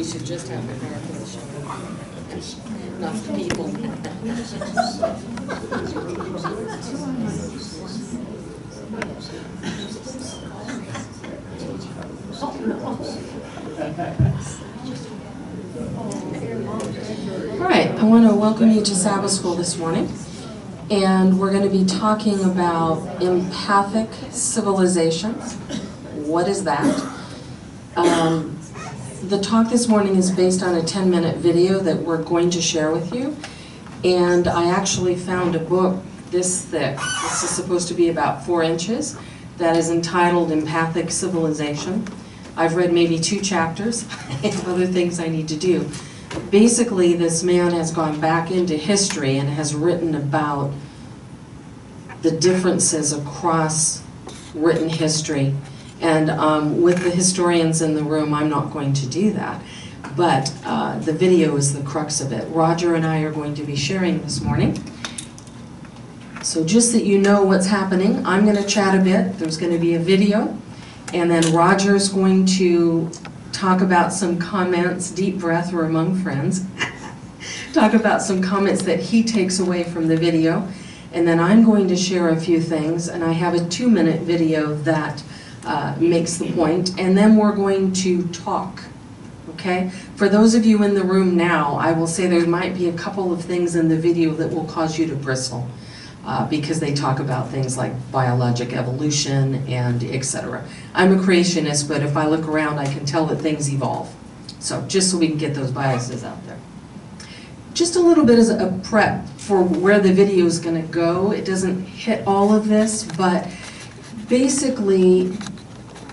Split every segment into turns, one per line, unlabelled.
we should just have the miracles, not the people.
All right, I want to welcome you to Sabbath School this morning, and we're going to be talking about empathic civilizations. What is that? The talk this morning is based on a 10-minute video that we're going to share with you, and I actually found a book this thick. This is supposed to be about 4 inches, that is entitled Empathic Civilization. I've read maybe 2 chapters. I have other things I need to do. Basically, this man has gone back into history and has written about the differences across written history. And with the historians in the room, I'm not going to do that. But the video is the crux of it. Roger and I are going to be sharing this morning. So just that you know what's happening, I'm going to chat a bit. There's going to be a video. And then Roger's going to talk about some comments, deep breath, we're among friends, talk about some comments that he takes away from the video. And then I'm going to share a few things, and I have a 2-minute video that makes the point, and then we're going to talk, okay? For those of you in the room now, I will say there might be a couple of things in the video that will cause you to bristle. Because they talk about things like biologic evolution and etc. I'm a creationist, but if I look around, I can tell that things evolve. So just so we can get those biases out there. Just a little bit as a prep for where the video is going to go. It doesn't hit all of this, but basically,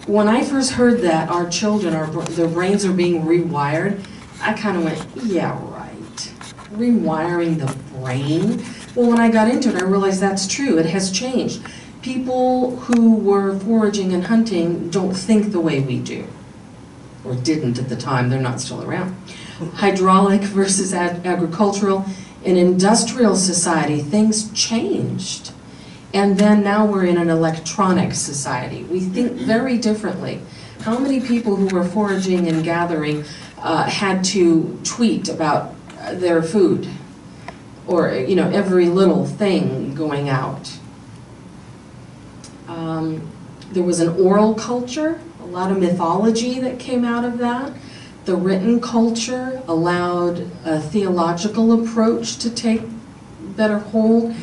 when I first heard that our children, their brains are being rewired, I kind of went, yeah, right. Rewiring the brain? Well, when I got into it, I realized that's true. It has changed. People who were foraging and hunting don't think the way we do, or didn't at the time. They're not still around. Hydraulic versus agricultural. In industrial society, things changed. And then now we're in an electronic society. We think very differently. How many people who were foraging and gathering had to tweet about their food? Or, you know, every little thing going out. There was an oral culture, a lot of mythology that came out of that. The written culture allowed a theological approach to take better hold.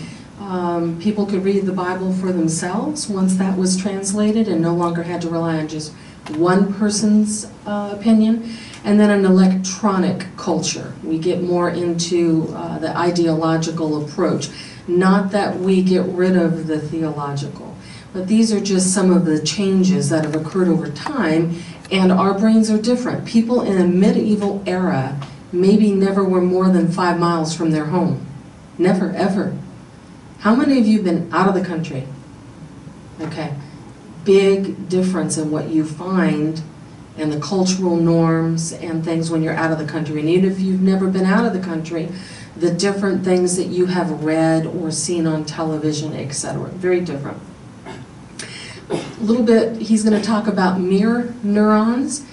People could read the Bible for themselves once that was translated and no longer had to rely on just one person's opinion. And then an electronic culture. We get more into the ideological approach. Not that we get rid of the theological, but these are just some of the changes that have occurred over time, and our brains are different. People in a medieval era maybe never were more than 5 miles from their home. Never, ever. How many of you have been out of the country? Okay. Big difference in what you find and the cultural norms and things when you're out of the country. And even if you've never been out of the country, the different things that you have read or seen on television, etc. Very different. A little bit, he's going to talk about mirror neurons.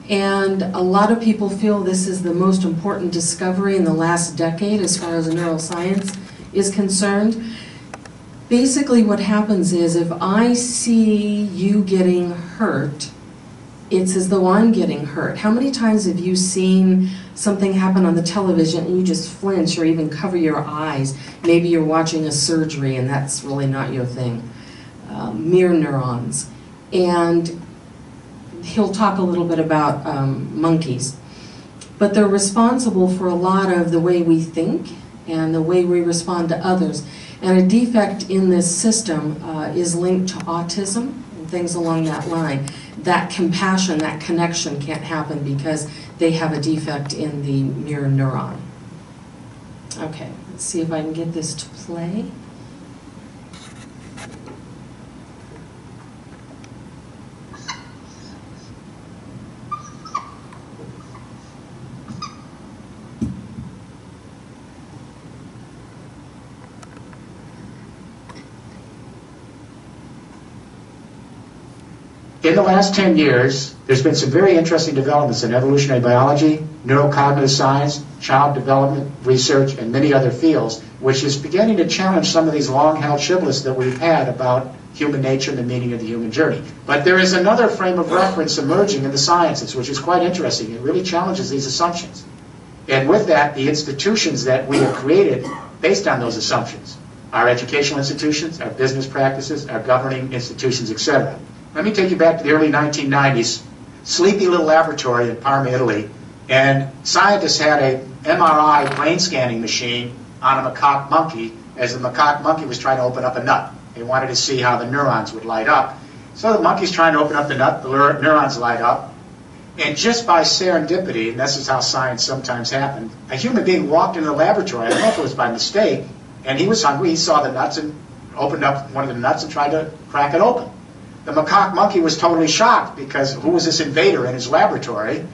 And a lot of people feel this is the most important discovery in the last decade as far as neuroscience is concerned. Basically what happens is if I see you getting hurt, it's as though I'm getting hurt. How many times have you seen something happen on the television and you just flinch or even cover your eyes? Maybe you're watching a surgery and that's really not your thing. Mirror neurons. And he'll talk a little bit about monkeys. But they're responsible for a lot of the way we think and the way we respond to others. And a defect in this system is linked to autism and things along that line. That compassion, that connection can't happen because they have a defect in the mirror neuron. Okay, let's see if I can get this to play.
in the last 10 years, there's been some very interesting developments in evolutionary biology, neurocognitive science, child development research, and many other fields, which is beginning to challenge some of these long-held shibboleths that we've had about human nature and the meaning of the human journey. But there is another frame of reference emerging in the sciences, which is quite interesting. It really challenges these assumptions. And with that, the institutions that we have created based on those assumptions, our educational institutions, our business practices, our governing institutions, etc. Let me take you back to the early 1990s, sleepy little laboratory in Parma, Italy, and scientists had a MRI brain scanning machine on a macaque monkey as the macaque monkey was trying to open up a nut. They wanted to see how the neurons would light up. So the monkey's trying to open up the nut, the neurons light up, and just by serendipity, and this is how science sometimes happens, a human being walked into the laboratory, I don't know if it was by mistake, and he was hungry, he saw the nuts and opened up one of the nuts and tried to crack it open. The macaque monkey was totally shocked because who was this invader in his laboratory?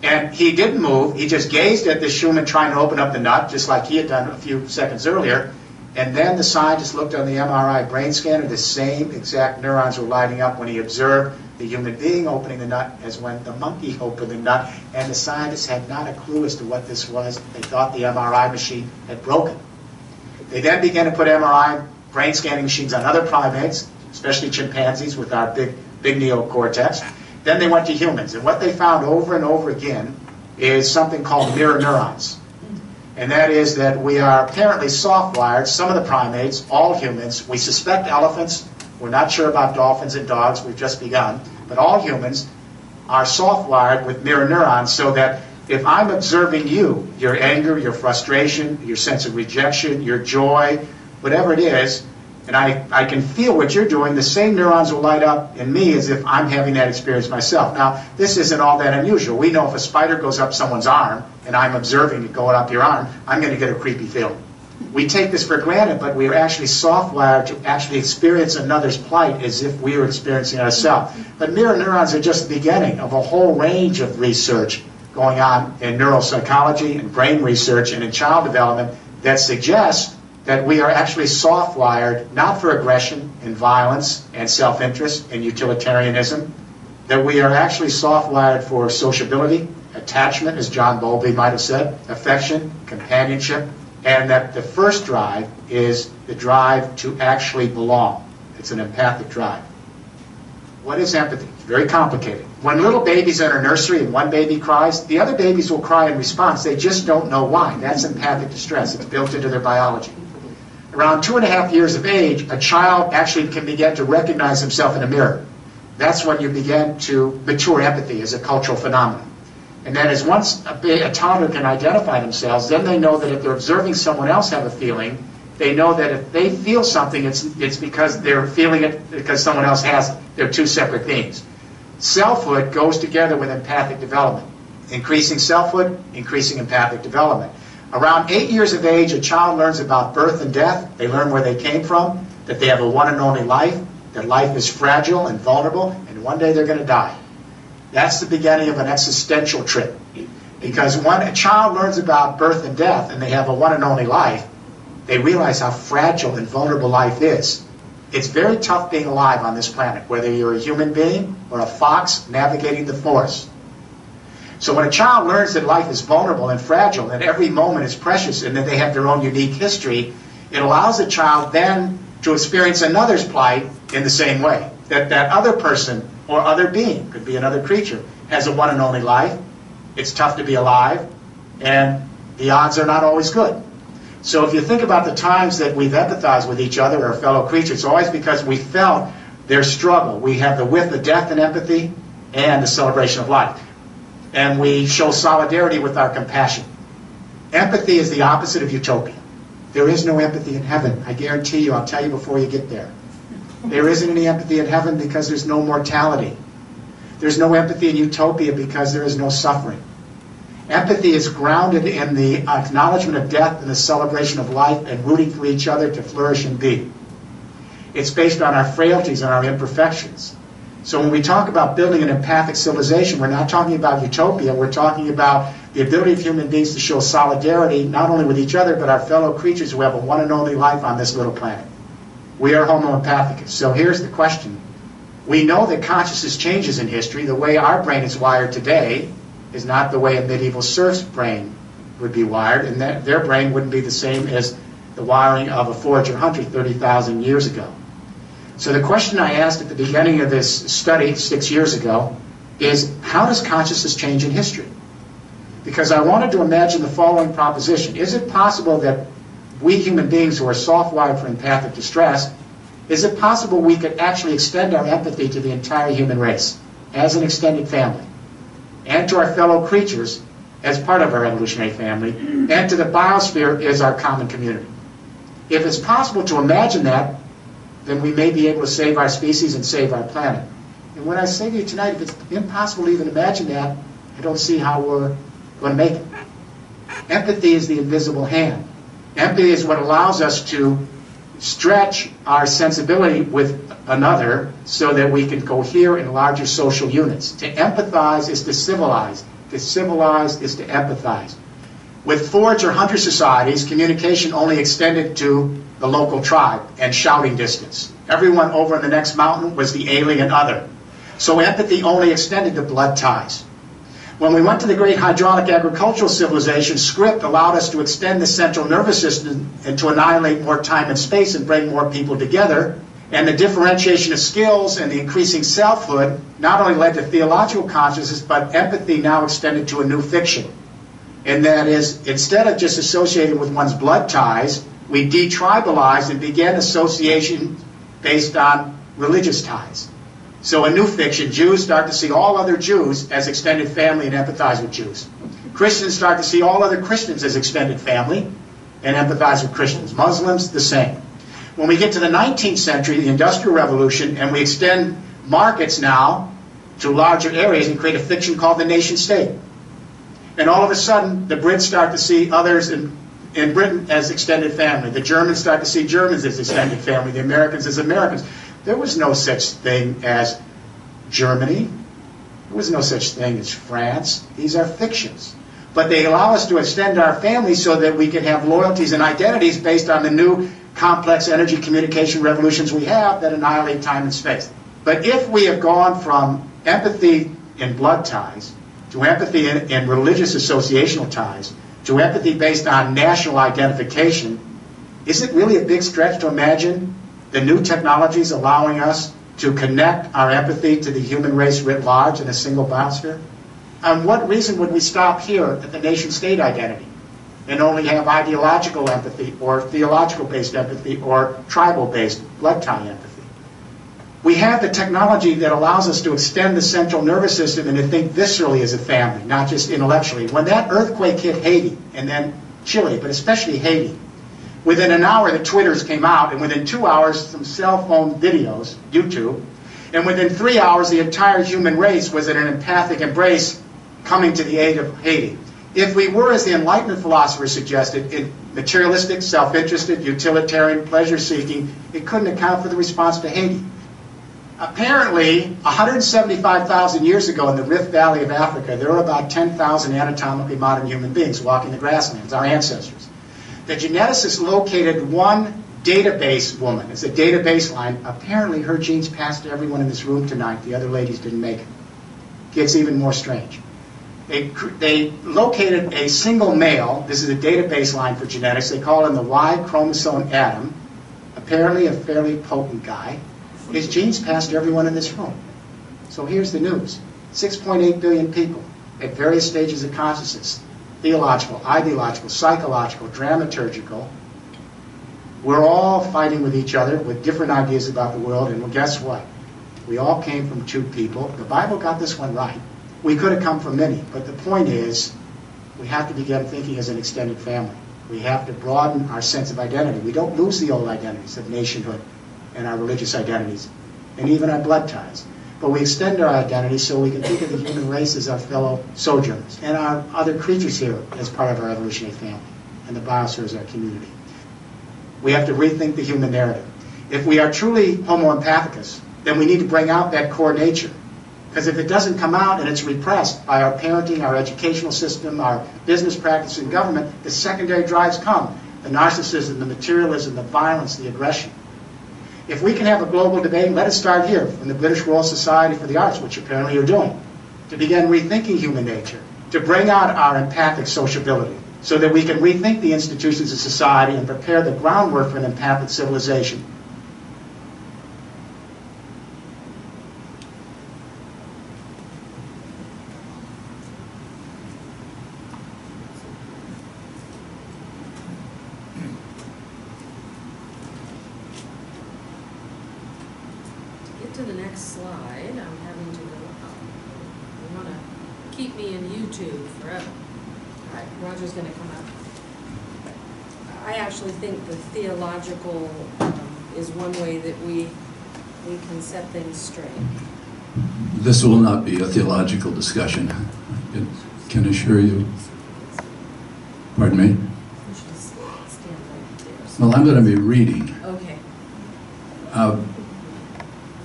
And he didn't move, he just gazed at this human trying to open up the nut, just like he had done a few seconds earlier. And then the scientist looked on the MRI brain scanner, the same exact neurons were lighting up when he observed the human being opening the nut as when the monkey opened the nut. And the scientists had not a clue as to what this was. They thought the MRI machine had broken. They then began to put MRI brain scanning machines on other primates, especially chimpanzees with our big neocortex. Then they went to humans. And what they found over and over again is something called mirror neurons. And that is that we are apparently soft-wired, some of the primates, all humans. We suspect elephants. We're not sure about dolphins and dogs. We've just begun. But all humans are soft-wired with mirror neurons so that if I'm observing you, your anger, your frustration, your sense of rejection, your joy, whatever it is, and I can feel what you're doing, the same neurons will light up in me as if I'm having that experience myself. Now, this isn't all that unusual. We know if a spider goes up someone's arm, and I'm observing it going up your arm, I'm going to get a creepy feeling. We take this for granted, but we are actually soft-wired to actually experience another's plight as if we were experiencing it ourselves. But mirror neurons are just the beginning of a whole range of research going on in neuropsychology and brain research and in child development that suggests that we are actually soft-wired, not for aggression and violence and self-interest and utilitarianism, that we are actually soft-wired for sociability, attachment, as John Bowlby might have said, affection, companionship, and that the first drive is the drive to actually belong. It's an empathic drive. What is empathy? It's very complicated. When little babies enter nursery and one baby cries, the other babies will cry in response. They just don't know why. That's empathic distress. It's built into their biology. Around 2.5 years of age, a child actually can begin to recognize himself in a mirror. That's when you begin to mature empathy as a cultural phenomenon. And then as once a toddler can identify themselves, then they know that if they're observing someone else have a feeling, they know that if they feel something, it's because they're feeling it because someone else has it. They're two separate things. Selfhood goes together with empathic development. Increasing selfhood, increasing empathic development. Around 8 years of age, a child learns about birth and death. They learn where they came from, that they have a one and only life, that life is fragile and vulnerable, and one day they're going to die. That's the beginning of an existential trip. Because when a child learns about birth and death, and they have a one and only life, they realize how fragile and vulnerable life is. It's very tough being alive on this planet, whether you're a human being or a fox navigating the forest. So when a child learns that life is vulnerable and fragile, that every moment is precious, and that they have their own unique history, it allows the child then to experience another's plight in the same way. That other person or other being, could be another creature, has a one and only life. It's tough to be alive, and the odds are not always good. So if you think about the times that we've empathized with each other or fellow creatures, it's always because we felt their struggle. We have the width of death and empathy and the celebration of life. And we show solidarity with our compassion. Empathy is the opposite of utopia. There is no empathy in heaven. I guarantee you, I'll tell you before you get there. There isn't any empathy in heaven because there's no mortality. There's no empathy in utopia because there is no suffering. Empathy is grounded in the acknowledgement of death and the celebration of life and rooting for each other to flourish and be. It's based on our frailties and our imperfections. So when we talk about building an empathic civilization, we're not talking about utopia. We're talking about the ability of human beings to show solidarity not only with each other, but our fellow creatures who have a one and only life on this little planet. We are Homo empathicus. So here's the question. We know that consciousness changes in history. The way our brain is wired today is not the way a medieval serf's brain would be wired, and that their brain wouldn't be the same as the wiring of a forager hunter 30,000 years ago. So the question I asked at the beginning of this study 6 years ago is, how does consciousness change in history? Because I wanted to imagine the following proposition. Is it possible that we human beings who are soft-wired for empathic distress, is it possible we could actually extend our empathy to the entire human race as an extended family, and to our fellow creatures as part of our evolutionary family, and to the biosphere as our common community? If it's possible to imagine that, then we may be able to save our species and save our planet. And when I say to you tonight, if it's impossible to even imagine that, I don't see how we're going to make it. Empathy is the invisible hand. Empathy is what allows us to stretch our sensibility with another so that we can cohere in larger social units. To empathize is to civilize. To civilize is to empathize. With forage or hunter societies, communication only extended to the local tribe and shouting distance. Everyone over in the next mountain was the alien other. So empathy only extended to blood ties. When we went to the great hydraulic agricultural civilization, script allowed us to extend the central nervous system and to annihilate more time and space and bring more people together. And the differentiation of skills and the increasing selfhood not only led to theological consciousness, but empathy now extended to a new fiction. And that is, instead of just associating with one's blood ties, we detribalized and began association based on religious ties. So a new fiction, Jews start to see all other Jews as extended family and empathize with Jews. Christians start to see all other Christians as extended family and empathize with Christians. Muslims, the same. When we get to the 19th century, the Industrial Revolution, and we extend markets now to larger areas and create a fiction called the nation state. And all of a sudden, the Brits start to see others in Britain as extended family. The Germans start to see Germans as extended family. The Americans as Americans. There was no such thing as Germany. There was no such thing as France. These are fictions. But they allow us to extend our family so that we can have loyalties and identities based on the new complex energy communication revolutions we have that annihilate time and space. But if we have gone from empathy in blood ties to empathy in religious associational ties to empathy based on national identification, is it really a big stretch to imagine the new technologies allowing us to connect our empathy to the human race writ large in a single biosphere? On what reason would we stop here at the nation-state identity and only have ideological empathy or theological-based empathy or tribal-based blood tie empathy? We have the technology that allows us to extend the central nervous system and to think viscerally as a family, not just intellectually. When that earthquake hit Haiti, and then Chile, but especially Haiti, within an hour the Twitters came out, and within 2 hours some cell phone videos, YouTube, and within 3 hours the entire human race was in an empathic embrace coming to the aid of Haiti. If we were, as the Enlightenment philosophers suggested, materialistic, self-interested, utilitarian, pleasure-seeking, it couldn't account for the response to Haiti. Apparently, 175,000 years ago in the Rift Valley of Africa, there were about 10,000 anatomically modern human beings walking the grasslands, our ancestors. The geneticists located one database woman. It's a database line. Apparently, her genes passed to everyone in this room tonight. The other ladies didn't make it. Gets even more strange. They located a single male. This is a database line for genetics. They call him the Y chromosome Adam. Apparently a fairly potent guy. His genes passed to everyone in this room. So here's the news. 6.8 billion people at various stages of consciousness. Theological, ideological, psychological, dramaturgical. We're all fighting with each other with different ideas about the world, and well, guess what? We all came from two people. The Bible got this one right. We could have come from many, but the point is we have to begin thinking as an extended family. We have to broaden our sense of identity. We don't lose the old identities of nationhood and our religious identities and even our blood ties. But we extend our identity so we can think of the human race as our fellow sojourners and our other creatures here as part of our evolutionary family, and the biosphere as our community. We have to rethink the human narrative. If we are truly homo empathicus, then we need to bring out that core nature. Because if it doesn't come out and it's repressed by our parenting, our educational system, our business practice and government, the secondary drives come. The narcissism, the materialism, the violence, the aggression. If we can have a global debate, let it start here, from the British Royal Society for the Arts, which apparently you're doing, to begin rethinking human nature, to bring out our empathic sociability, so that we can rethink the institutions of society and prepare the groundwork for an empathic civilization.
To the next slide, I'm having to go up. You want to keep me in YouTube forever. All right, Roger's going to come up. I actually think the theological is one way that we can set things straight.
This will not be a theological discussion. I can assure you. Pardon me?
You should stand right there.
Well, I'm going to be reading.
Okay.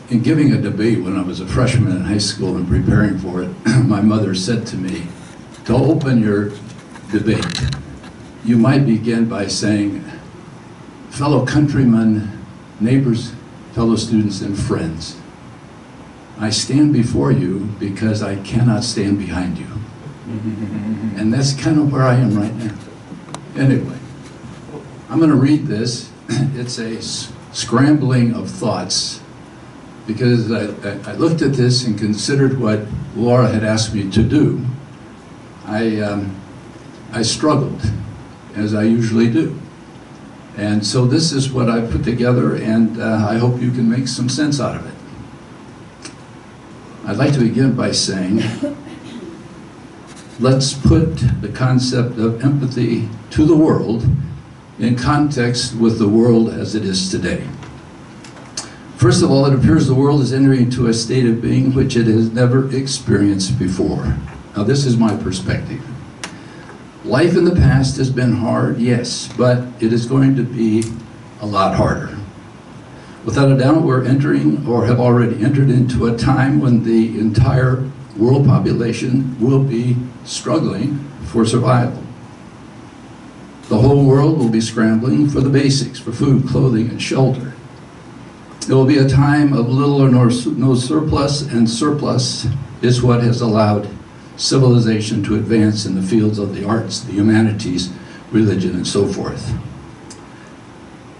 In giving a debate when I was a freshman in high school and preparing for it, my mother said to me, to open your debate, you might begin by saying, fellow countrymen, neighbors, fellow students, and friends, I stand before you because I cannot stand behind you. And that's kind of where I am right now. Anyway, I'm going to read this. It's a scrambling of thoughts, because I looked at this and considered what Laura had asked me to do. I struggled, as I usually do. And so this is what I put together, and I hope you can make some sense out of it. I'd like to begin by saying, let's put the concept of empathy to the world in context with the world as it is today. First of all, it appears the world is entering into a state of being which it has never experienced before. Now, this is my perspective. Life in the past has been hard, yes, but it is going to be a lot harder. Without a doubt, we're entering or have already entered into a time when the entire world population will be struggling for survival. The whole world will be scrambling for the basics, for food, clothing, and shelter. It will be a time of little or no surplus, and surplus is what has allowed civilization to advance in the fields of the arts, the humanities, religion, and so forth.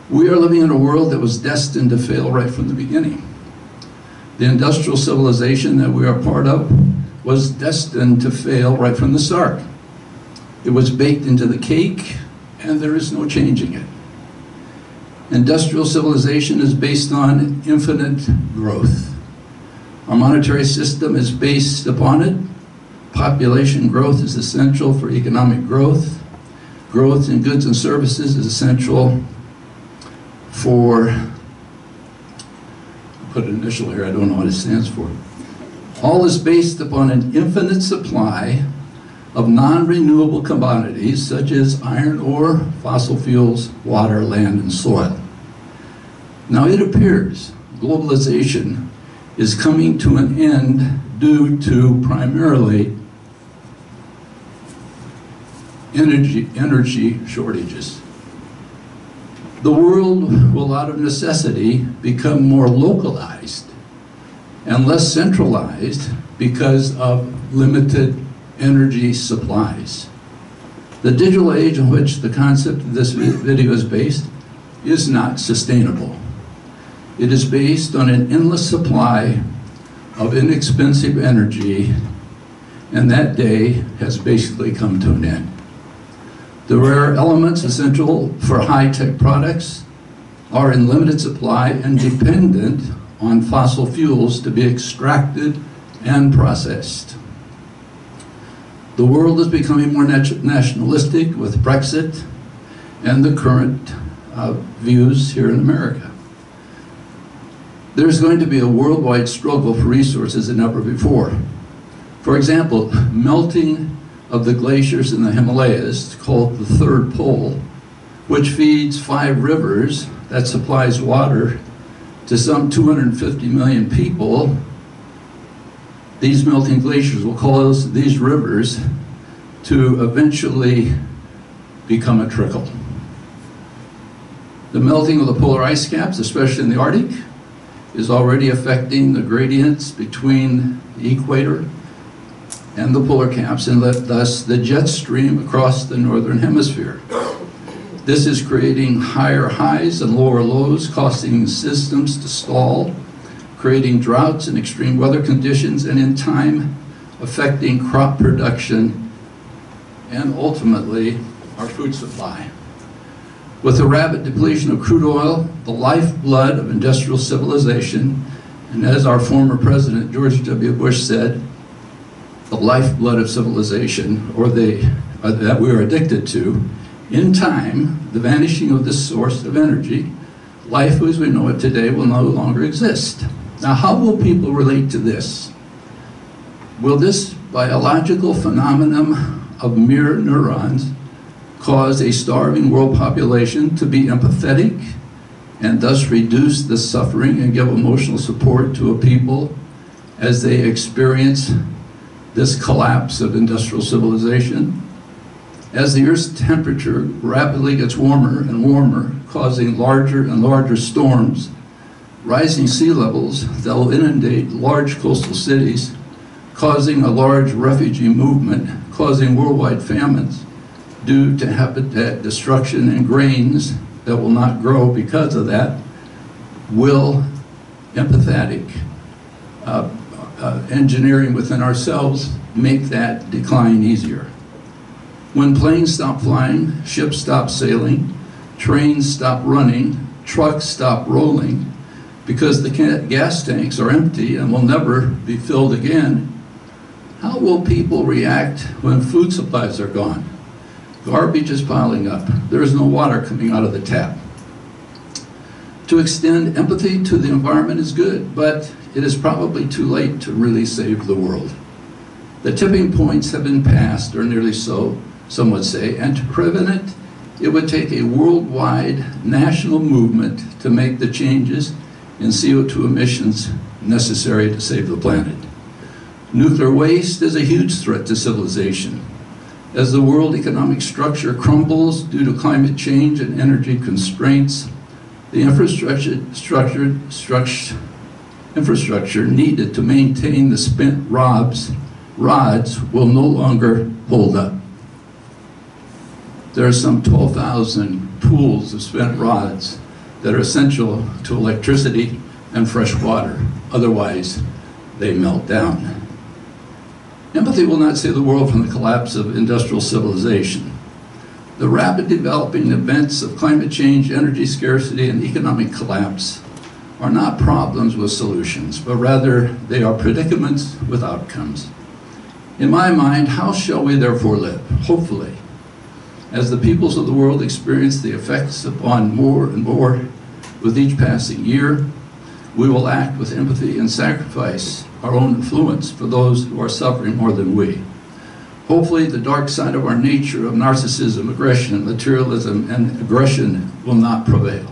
We are living in a world that was destined to fail right from the beginning. The industrial civilization that we are part of was destined to fail right from the start. It was baked into the cake, and there is no changing it. Industrial civilization is based on infinite growth. Our monetary system is based upon it. Population growth is essential for economic growth. Growth in goods and services is essential for, I'll put an initial here, I don't know what it stands for. All is based upon an infinite supply of non-renewable commodities such as iron ore, fossil fuels, water, land, and soil. Now it appears globalization is coming to an end due to primarily energy shortages. The world will, out of necessity, become more localized and less centralized because of limited energy supplies. The digital age in which the concept of this video is based is not sustainable. It is based on an endless supply of inexpensive energy, and that day has basically come to an end. The rare elements essential for high-tech products are in limited supply and dependent on fossil fuels to be extracted and processed. The world is becoming more nationalistic with Brexit and the current views here in America. There's going to be a worldwide struggle for resources than ever before. For example, melting of the glaciers in the Himalayas, called the third pole, which feeds 5 rivers that supplies water to some 250 million people. These melting glaciers will cause these rivers to eventually become a trickle. The melting of the polar ice caps, especially in the Arctic, is already affecting the gradients between the equator and the polar caps, and thus the jet stream across the northern hemisphere. This is creating higher highs and lower lows, causing systems to stall, creating droughts and extreme weather conditions, and in time affecting crop production and ultimately our food supply. With the rapid depletion of crude oil, the lifeblood of industrial civilization, and as our former president George W. Bush said, the lifeblood of civilization, or that we are addicted to, in time, the vanishing of this source of energy, life as we know it today will no longer exist. Now, how will people relate to this? Will this biological phenomenon of mere neurons cause a starving world population to be empathetic and thus reduce the suffering and give emotional support to a people as they experience this collapse of industrial civilization? As the Earth's temperature rapidly gets warmer and warmer, causing larger and larger storms, rising sea levels that will inundate large coastal cities, causing a large refugee movement, causing worldwide famines due to habitat destruction and grains that will not grow because of that, will empathetic engineering within ourselves make that decline easier. When planes stop flying, ships stop sailing, trains stop running, trucks stop rolling, because the gas tanks are empty and will never be filled again, how will people react when food supplies are gone? Garbage is piling up. There is no water coming out of the tap. To extend empathy to the environment is good, but it is probably too late to really save the world. The tipping points have been passed, or nearly so, some would say, and to prevent it, it would take a worldwide national movement to make the changes in CO2 emissions necessary to save the planet. Nuclear waste is a huge threat to civilization. As the world economic structure crumbles due to climate change and energy constraints, the infrastructure needed to maintain the spent rods will no longer hold up. There are some 12,000 pools of spent rods that are essential to electricity and fresh water. Otherwise, they melt down. Empathy will not save the world from the collapse of industrial civilization. The rapid developing events of climate change, energy scarcity, and economic collapse are not problems with solutions, but rather they are predicaments with outcomes. In my mind, how shall we therefore live? Hopefully, as the peoples of the world experience the effects upon more and more with each passing year, we will act with empathy and sacrifice our own influence for those who are suffering more than we. Hopefully, the dark side of our nature of narcissism, aggression, materialism, and aggression will not prevail.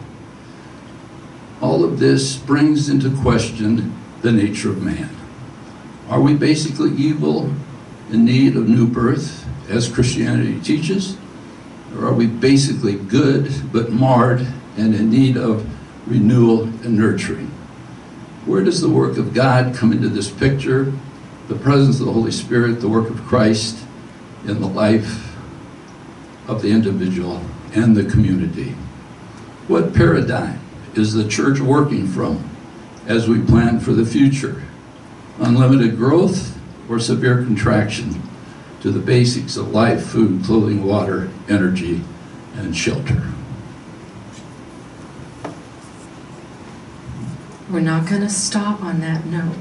All of this brings into question the nature of man. Are we basically evil, in need of new birth, as Christianity teaches? Or are we basically good, but marred and in need of renewal and nurturing? Where does the work of God come into this picture? The presence of the Holy Spirit, the work of Christ in the life of the individual and the community. What paradigm is the church working from as we plan for the future? Unlimited growth or severe contraction to the basics of life, food, clothing, water, energy, and shelter?
We're not going to stop on that note.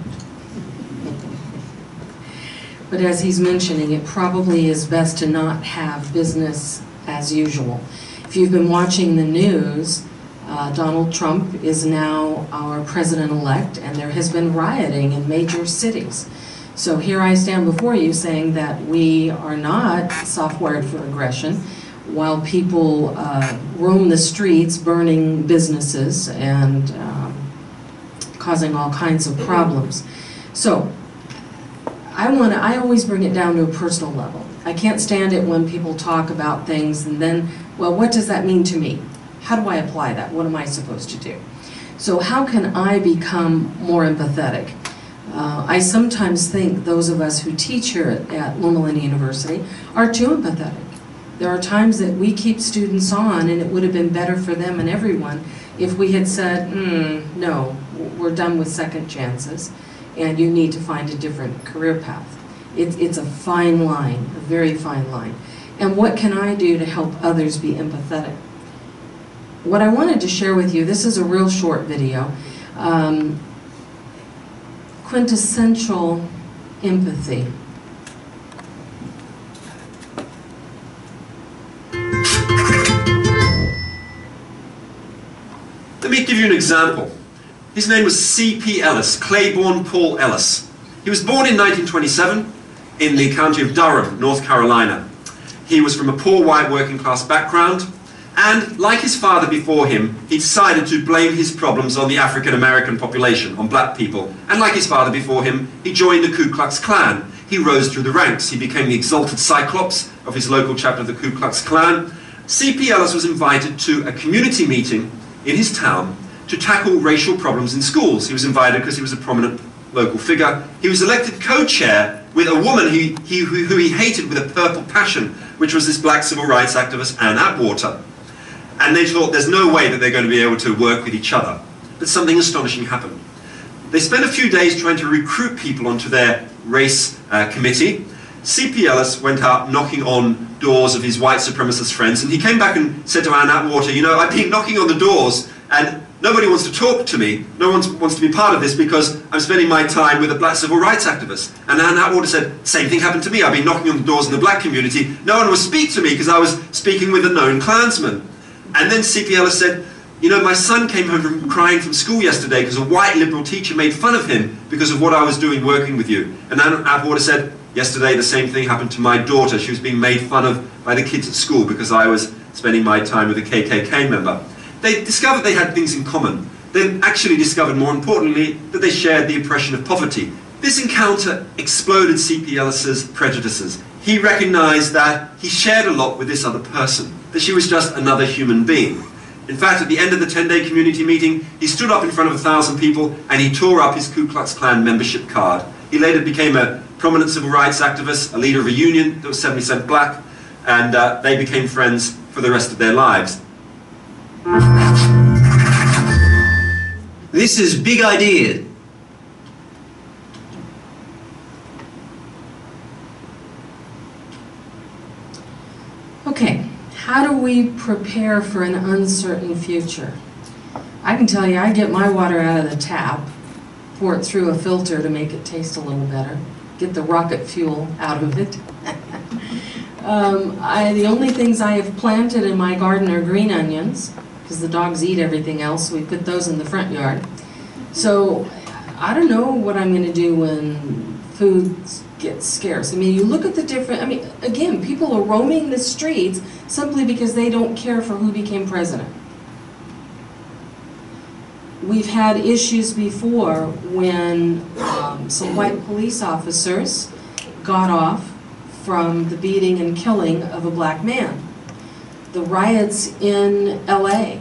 But as he's mentioning, it probably is best to not have business as usual. If you've been watching the news, Donald Trump is now our president-elect, and there has been rioting in major cities. So here I stand before you saying that we are not softwired for aggression, while people roam the streets burning businesses and causing all kinds of problems. So I always bring it down to a personal level. I can't stand it when people talk about things and then, well, what does that mean to me? how do I apply that? What am I supposed to do? So how can I become more empathetic? I sometimes think those of us who teach here at Loma Linda University are too empathetic. There are times that we keep students on, and it would have been better for them and everyone if we had said, no, we're done with second chances, and you need to find a different career path. It's a fine line, a very fine line. And what can I do to help others be empathetic? What I wanted to share with you, this is a real short video, quintessential empathy.
Let me give you an example. His name was C.P. Ellis, Claiborne Paul Ellis. He was born in 1927 in the county of Durham, North Carolina. He was from a poor white working class background, and like his father before him, he decided to blame his problems on the African American population, on black people. And like his father before him, he joined the Ku Klux Klan. He rose through the ranks. He became the exalted cyclops of his local chapter of the Ku Klux Klan. C.P. Ellis was invited to a community meeting in his town to tackle racial problems in schools. He was invited because he was a prominent local figure. He was elected co-chair with a woman who he hated with a purple passion, which was this black civil rights activist, Ann Atwater. And they thought there's no way that they're going to be able to work with each other. But something astonishing happened. They spent a few days trying to recruit people onto their race committee. C.P. Ellis went out knocking on doors of his white supremacist friends, and he came back and said to Ann Atwater, you know, I've been knocking on the doors and nobody wants to talk to me, no one wants to be part of this because I'm spending my time with a black civil rights activist. And Ann Atwater said, same thing happened to me, I've been knocking on the doors in the black community, no one would speak to me because I was speaking with a known Klansman. And then C.P. Ellis said, you know, my son came home from crying from school yesterday because a white liberal teacher made fun of him because of what I was doing working with you. And Ann Atwater said, yesterday the same thing happened to my daughter. She was being made fun of by the kids at school because I was spending my time with a KKK member. They discovered they had things in common. They actually discovered, more importantly, that they shared the oppression of poverty. This encounter exploded C.P. Ellis's prejudices. He recognized that he shared a lot with this other person, that she was just another human being. In fact, at the end of the 10-day community meeting, he stood up in front of 1,000 people and he tore up his Ku Klux Klan membership card. He later became a prominent civil rights activist, a leader of a union that was 70% black, and they became friends for the rest of their lives.
This is Big Idea.
Okay, how do we prepare for an uncertain future? I can tell you, I get my water out of the tap, pour it through a filter to make it taste a little better, get the rocket fuel out of it. The only things I have planted in my garden are green onions, because the dogs eat everything else, so we put those in the front yard. So I don't know what I'm going to do when food gets scarce. I mean, you look at the different, I mean, again, people are roaming the streets simply because they don't care for who became president. We've had issues before when some white police officers got off from the beating and killing of a black man. The riots in LA.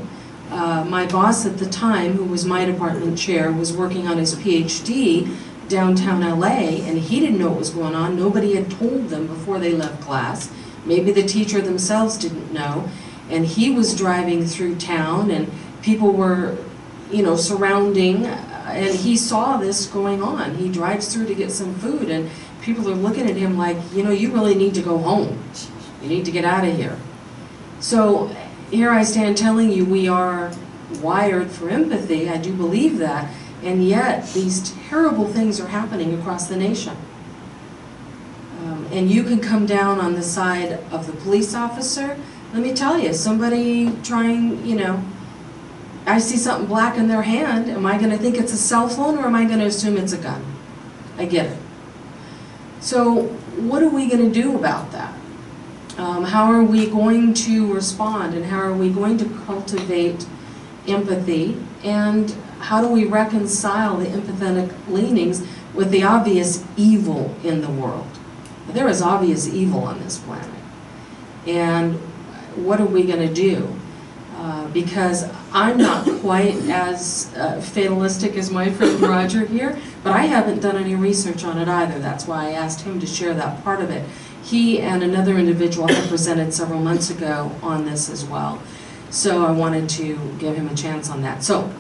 My boss at the time, who was my department chair, was working on his PhD downtown LA, and he didn't know what was going on. Nobody had told them before they left class. Maybe the teacher themselves didn't know. And he was driving through town, and people were, you know, surrounding, and he saw this going on. He drives through to get some food, and people are looking at him like, you know, you really need to go home. You need to get out of here. So here I stand telling you we are wired for empathy. I do believe that. And yet these terrible things are happening across the nation. And you can come down on the side of the police officer. Let me tell you, somebody trying, you know, I see something black in their hand. Am I going to think it's a cell phone, or am I going to assume it's a gun? I get it. So what are we going to do about that? How are we going to respond, and how are we going to cultivate empathy, and how do we reconcile the empathetic leanings with the obvious evil in the world? There is obvious evil on this planet, and what are we going to do? because I'm not quite as fatalistic as my friend Roger here, but I haven't done any research on it either. That's why I asked him to share that part of it. He and another individual had presented several months ago on this as well. So I wanted to give him a chance on that. So,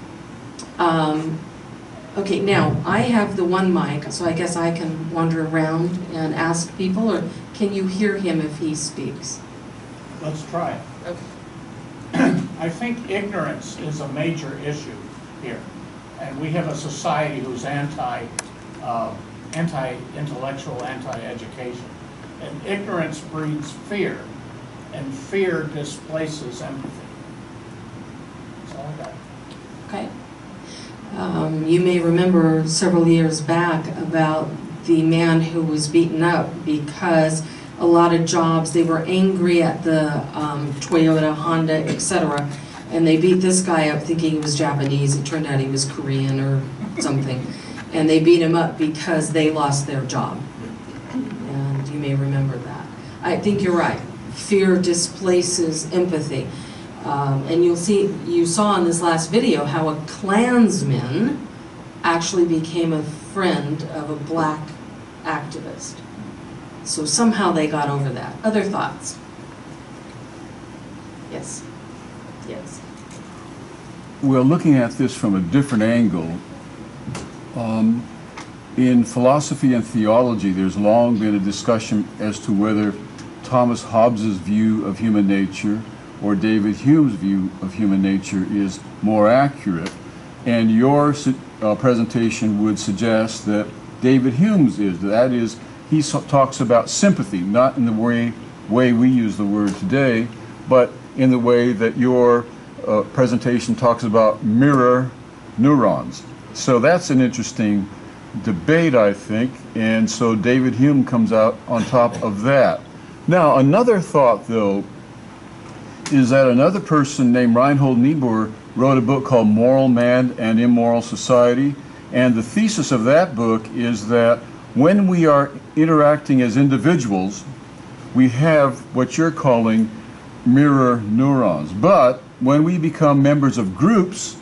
okay, now I have the one mic, so I guess I can wander around and ask people, or can you hear him if he speaks?
Let's try it.
Okay.
I think ignorance is a major issue here. And we have a society who's anti-intellectual, anti-education. And ignorance breeds fear, and fear displaces empathy. That's all I got.
Okay. You may remember several years back about the man who was beaten up because a lot of jobs, they were angry at the Toyota, Honda, etc. And they beat this guy up thinking he was Japanese. It turned out he was Korean or something. And they beat him up because they lost their job. And you may remember that. I think you're right. Fear displaces empathy. And you saw in this last video how a Klansman actually became a friend of a black activist. So somehow they got over that. Other thoughts? Yes. Yes.
Well, looking at this from a different angle, in philosophy and theology, there's long been a discussion as to whether Thomas Hobbes's view of human nature or David Hume's view of human nature is more accurate. And your presentation would suggest that David Hume's is. That is, he talks about sympathy, not in the way we use the word today, but in the way that your presentation talks about mirror neurons. So that's an interesting debate, I think, and so David Hume comes out on top of that. Now, another thought, though, is that another person named Reinhold Niebuhr wrote a book called Moral Man and Immoral Society, and the thesis of that book is that when we are interacting as individuals, we have what you're calling mirror neurons. But when we become members of groups,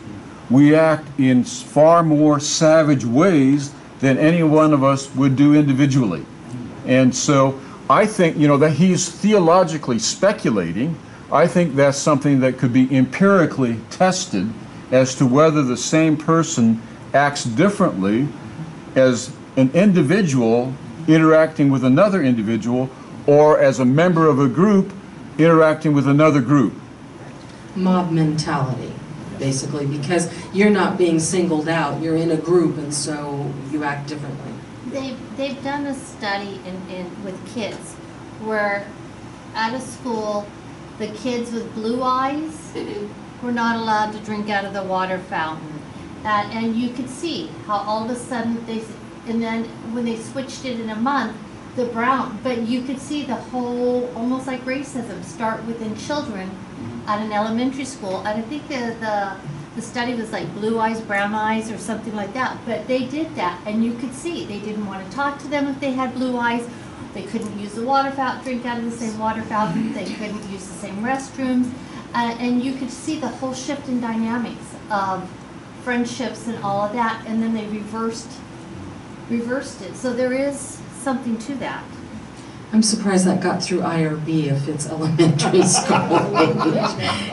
we act in far more savage ways than any one of us would do individually. And so I think, that he's theologically speculating. I think that's something that could be empirically tested as to whether the same person acts differently as an individual interacting with another individual, or as a member of a group interacting with another group.
Mob mentality, basically, because you're not being singled out, you're in a group, and so you act differently.
They've done a study with kids where at a school the kids with blue eyes were not allowed to drink out of the water fountain, and you could see how all of a sudden and then when they switched it in a month, the brown, but you could see the whole, almost like racism, start within children at an elementary school. And I think the study was like blue eyes, brown eyes, or something like that. But they did that, and you could see they didn't want to talk to them if they had blue eyes. They couldn't use the water fountain, drink out of the same water fountain. They couldn't use the same restrooms. And you could see the whole shift in dynamics of friendships and all of that. And then they reversed it. So there is something to that.
I'm surprised that got through IRB if it's elementary school.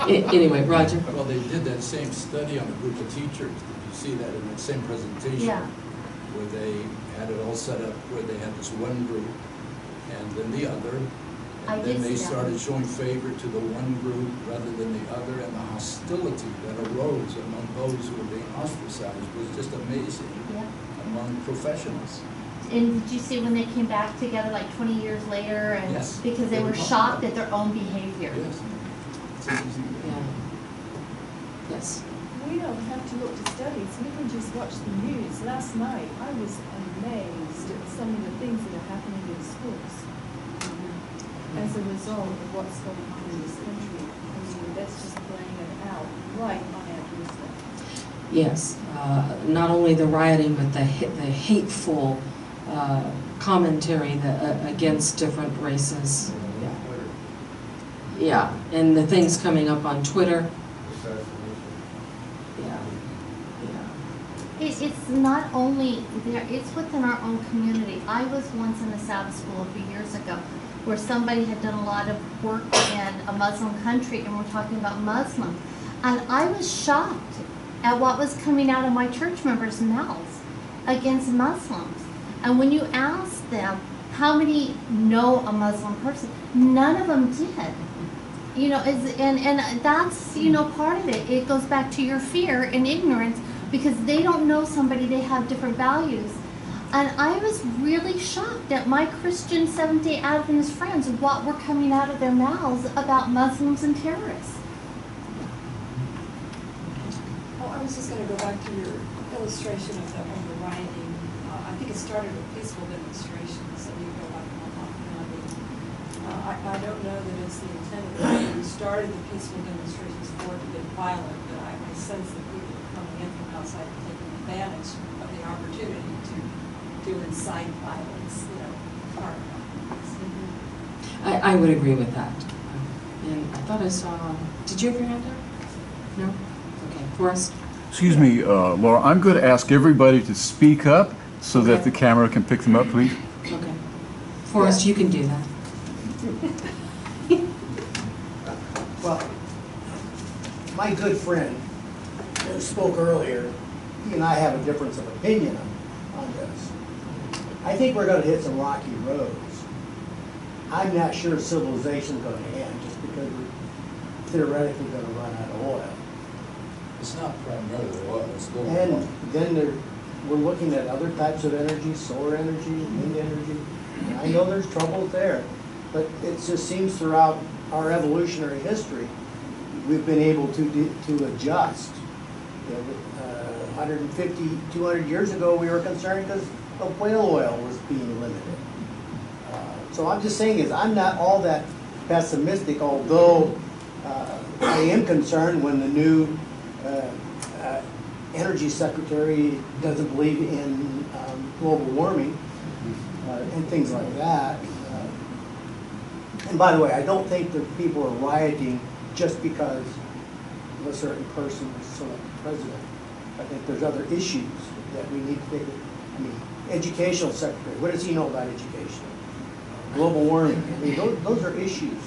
Anyway, Roger.
Well, they did that same study on a group of teachers. Did you see that in that same presentation?
Yeah.
Where they had it all set up where they had this one group and then the other. And then they started showing favor to the one group rather than the other, and the hostility that arose among those who were being ostracized was just amazing among professionals.
And did you see when they came back together like 20 years later? And
yes.
Because they were shocked at their own behavior.
Yes.
Yeah. Yes.
We don't have to look to studies. We can just watch the news. Last night, I was amazed at some of the things that are happening in schools as a result of what's going on in this country. I mean, that's just playing it out right on our doorstep.
Yes. Not only the rioting, but the hateful commentary against different races. Yeah, and the things coming up on Twitter. Yeah, yeah.
It's not only there, it's within our own community. I was once in a Sabbath school a few years ago where somebody had done a lot of work in a Muslim country, and we're talking about Muslims. And I was shocked at what was coming out of my church members' mouths against Muslims. And when you ask them how many know a Muslim person, none of them did. You know, and that's, you know, part of it. It goes back to your fear and ignorance because they don't know somebody, they have different values. And I was really shocked at my Christian Seventh-day Adventist friends, what were coming out of their mouths about Muslims and terrorists.
Oh, I was just going to go back to your illustration of the rioting. I think it started with peaceful demonstrations, and you go back to I don't know that it's the intent of the people who started the peaceful demonstrations for it to get violent, but I sense that people are coming in from outside and taking advantage of the opportunity to incite violence, you know,
I would agree with that. And I thought I saw, did you have your hand up? No? Okay, Forrest?
Excuse me, Laura, I'm going to ask everybody to speak up so that the camera can pick them up, please.
Okay. Forrest, you can do that.
Well, my good friend who spoke earlier, he and I have a difference of opinion on this. I think we're going to hit some rocky roads. I'm not sure civilization's going to end just because we're theoretically going to run out of oil.
It's not primarily oil, it's global.
And then we're looking at other types of energy, solar energy, wind energy. And I know there's troubles there, but it just seems throughout our evolutionary history, we've been able to adjust. You know, 150, 200 years ago, we were concerned because of whale oil was being limited. So I'm just saying is I'm not all that pessimistic, although I am concerned when the new energy secretary doesn't believe in global warming and things like that. And by the way, I don't think that people are rioting just because of a certain person was selected president. I think there's other issues that we need to take. I mean, educational secretary, what does he know about education? Global warming, I mean, those are issues.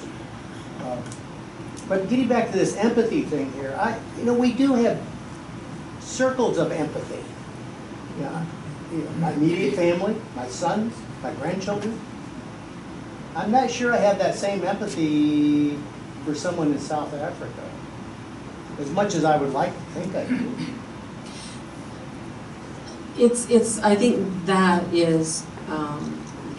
But getting back to this empathy thing here, you know, we do have circles of empathy. Yeah, you know, my immediate family, my sons, my grandchildren. I'm not sure I have that same empathy for someone in South Africa, as much as I would like to think I do.
I think that is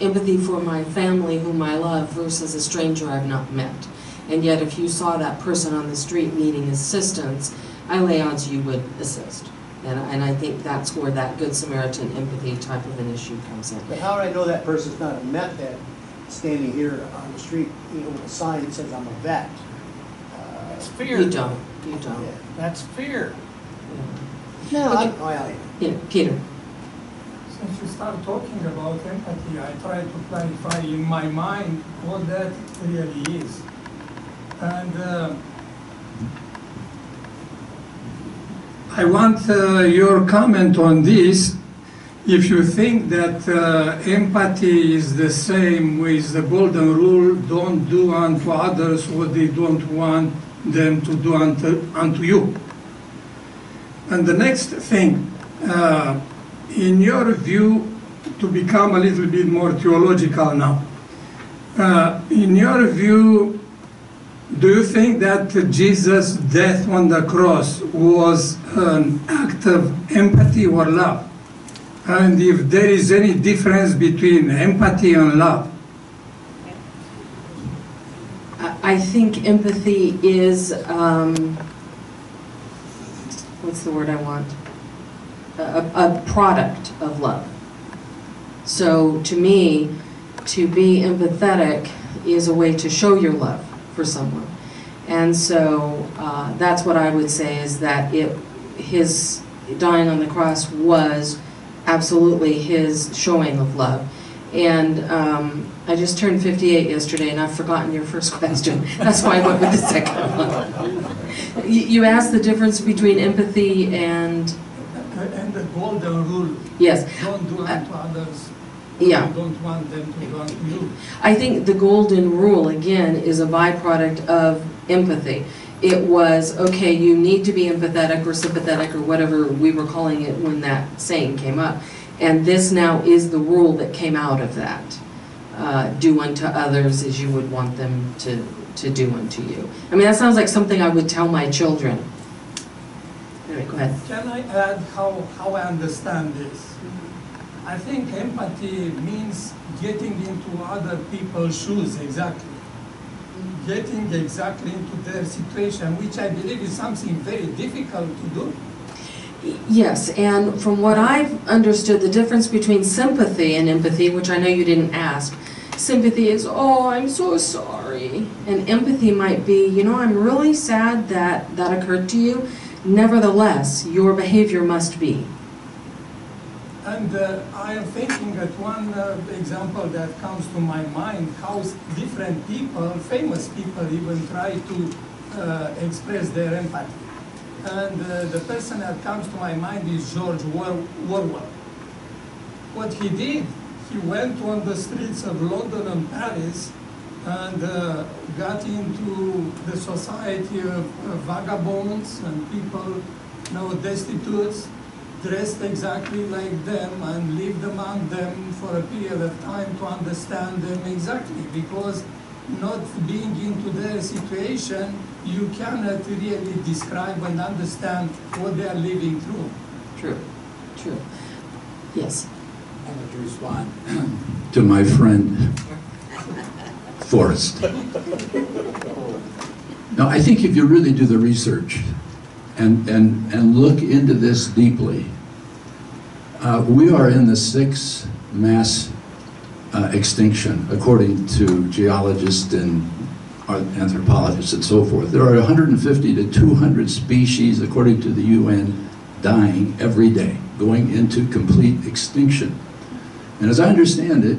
empathy for my family whom I love versus a stranger I've not met. And yet if you saw that person on the street needing assistance, I lay odds you would assist. And I think that's where that Good Samaritan empathy type of an issue comes in.
But how would I know that person's not a met that standing here on the street, you know, with a sign that says I'm a vet?
That's fear.
You don't. You don't.
Yeah.
That's fear.
Yeah.
No,
Okay. Yeah, Peter.
Since you start talking about empathy, I try to clarify in my mind what that really is. And I want your comment on this. If you think that empathy is the same with the golden rule, don't do unto others what they don't want them to do unto you. And the next thing, in your view, to become a little bit more theological now, in your view, do you think that Jesus' death on the cross was an act of empathy or love? And if there is any difference between empathy and love?
I think empathy is, what's the word I want? A product of love. So to me, to be empathetic is a way to show your love for someone. And so that's what I would say is that his dying on the cross was absolutely his showing of love. And I just turned 58 yesterday, and I've forgotten your first question. That's why I went with the second one. You asked the difference between empathy and
the golden rule.
Yes.
Don't do unto others.
Yeah.
You don't want them to do unto you.
I think the golden rule, again, is a byproduct of empathy. It was, okay, you need to be empathetic or sympathetic or whatever we were calling it when that saying came up. And this now is the rule that came out of that. Do unto others as you would want them to do unto you. I mean, that sounds like something I would tell my children. Anyway, go ahead.
Can I add how I understand this? I think empathy means getting into other people's shoes, exactly. Getting exactly into their situation, which I believe is something very difficult to do.
Yes, and from what I've understood, the difference between sympathy and empathy, which I know you didn't ask, sympathy is, oh, I'm so sorry. And empathy might be, you know, I'm really sad that that occurred to you. Nevertheless, your behavior must be.
And I am thinking that one example that comes to my mind, how different people, famous people even try to express their empathy. And the person that comes to my mind is George Orwell. What he did, he went on the streets of London and Paris and got into the society of vagabonds and people, you know, destitutes, dressed exactly like them and lived among them for a period of time to understand them exactly, because not being into their situation, you cannot really describe and understand what they are living through.
True, true. Yes.
I'd like to respond.
To my friend, Forrest. Now, I think if you really do the research and look into this deeply, we are in the sixth mass extinction, according to geologists and anthropologists and so forth. There are 150 to 200 species, according to the UN, dying every day, going into complete extinction. And as I understand it,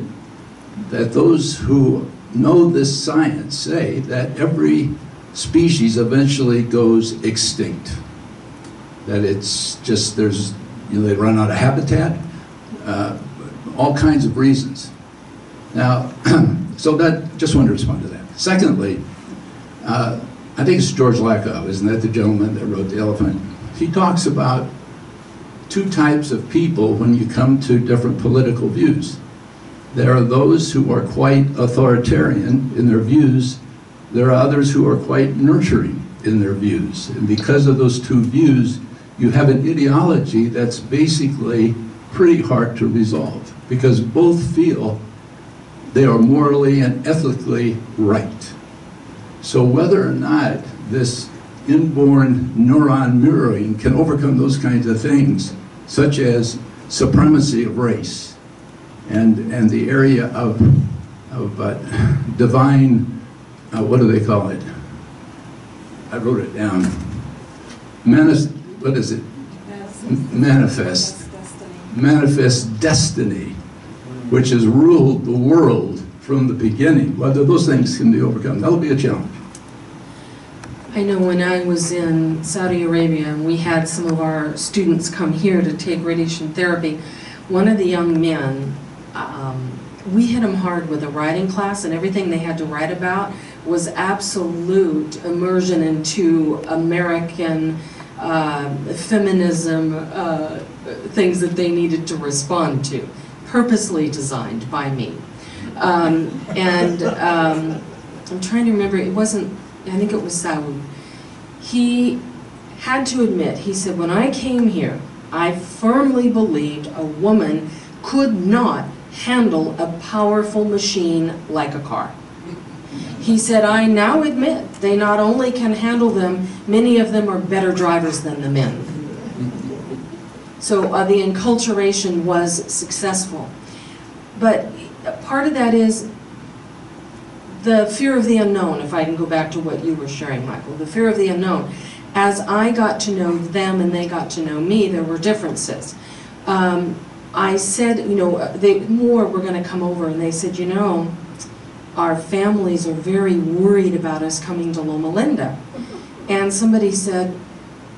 that those who know this science say that every species eventually goes extinct. That it's just, there's, you know, they run out of habitat, all kinds of reasons. Now, so that, just wanted to respond to that. Secondly, I think it's George Lakoff, isn't that the gentleman that wrote The Elephant? He talks about two types of people when you come to different political views. There are those who are quite authoritarian in their views. There are others who are quite nurturing in their views. And because of those two views, you have an ideology that's basically pretty hard to resolve, because both feel they are morally and ethically right. So whether or not this inborn neuron mirroring can overcome those kinds of things, such as supremacy of race and the area of divine, what do they call it? I wrote it down. What is it? Manifest destiny, which has ruled the world from the beginning. Whether those things can be overcome, that'll be a challenge.
I know when I was in Saudi Arabia and we had some of our students come here to take radiation therapy, one of the young men, we hit him hard with a writing class, and everything they had to write about was absolute immersion into American feminism, things that they needed to respond to, purposely designed by me. I'm trying to remember, it wasn't, I think it was Saud. He had to admit, he said, when I came here, I firmly believed a woman could not handle a powerful machine like a car. He said, I now admit they not only can handle them, many of them are better drivers than the men. So the enculturation was successful. But part of that is the fear of the unknown, if I can go back to what you were sharing, Michael, the fear of the unknown. As I got to know them and they got to know me, there were differences. I said, you know, more were going to come over, and they said, you know, our families are very worried about us coming to Loma Linda. And somebody said,